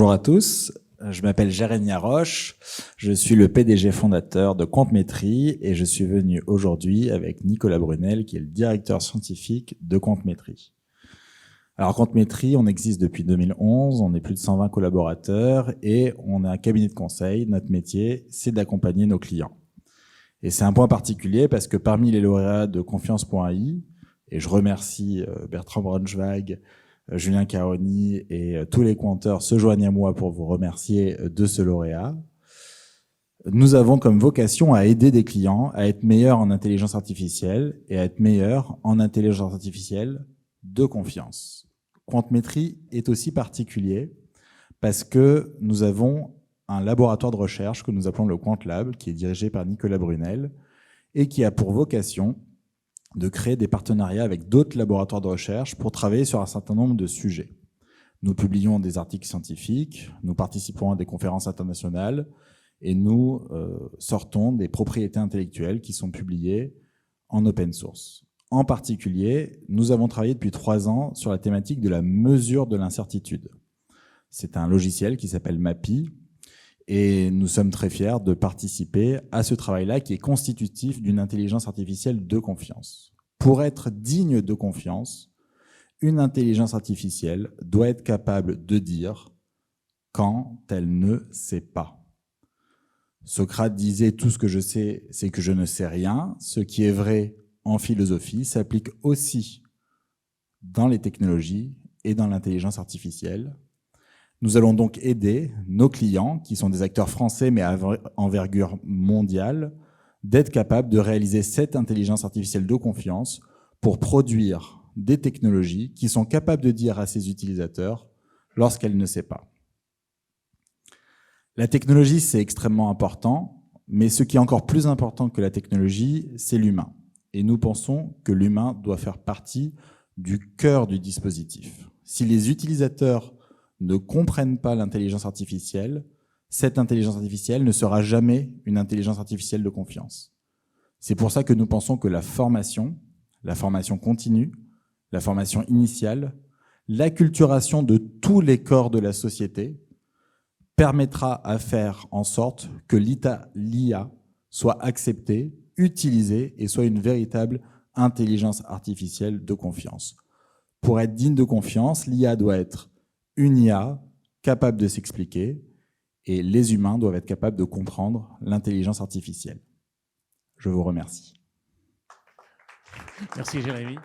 Bonjour à tous, je m'appelle Jérémy Roche, je suis le PDG fondateur de Quantmetry et je suis venu aujourd'hui avec Nicolas Brunel qui est le directeur scientifique de Quantmetry. Alors Quantmetry, on existe depuis 2011, on est plus de 120 collaborateurs et on est un cabinet de conseil. Notre métier, c'est d'accompagner nos clients. Et c'est un point particulier parce que parmi les lauréats de Confiance.ai, et je remercie Bertrand Braunschweig, Julien Caroni et tous les quanteurs se joignent à moi pour vous remercier de ce lauréat. Nous avons comme vocation à aider des clients à être meilleurs en intelligence artificielle et à être meilleurs en intelligence artificielle de confiance. Quantmetry est aussi particulier parce que nous avons un laboratoire de recherche que nous appelons le QuantLab, qui est dirigé par Nicolas Brunel et qui a pour vocation de créer des partenariats avec d'autres laboratoires de recherche pour travailler sur un certain nombre de sujets. Nous publions des articles scientifiques, nous participons à des conférences internationales et nous sortons des propriétés intellectuelles qui sont publiées en open source. En particulier, nous avons travaillé depuis 3 ans sur la thématique de la mesure de l'incertitude. C'est un logiciel qui s'appelle MAPI et nous sommes très fiers de participer à ce travail-là qui est constitutif d'une intelligence artificielle de confiance. Pour être digne de confiance, une intelligence artificielle doit être capable de dire quand elle ne sait pas. Socrate disait « tout ce que je sais, c'est que je ne sais rien ». Ce qui est vrai en philosophie s'applique aussi dans les technologies et dans l'intelligence artificielle. Nous allons donc aider nos clients, qui sont des acteurs français mais à envergure mondiale, d'être capables de réaliser cette intelligence artificielle de confiance pour produire des technologies qui sont capables de dire à ses utilisateurs lorsqu'elle ne sait pas. La technologie, c'est extrêmement important, mais ce qui est encore plus important que la technologie, c'est l'humain. Et nous pensons que l'humain doit faire partie du cœur du dispositif. Si les utilisateurs ne comprennent pas l'intelligence artificielle, cette intelligence artificielle ne sera jamais une intelligence artificielle de confiance. C'est pour ça que nous pensons que la formation continue, la formation initiale, l'acculturation de tous les corps de la société permettra à faire en sorte que l'IA soit acceptée, utilisée et soit une véritable intelligence artificielle de confiance. Pour être digne de confiance, l'IA doit être une IA capable de s'expliquer et les humains doivent être capables de comprendre l'intelligence artificielle. Je vous remercie. Merci Jérémy.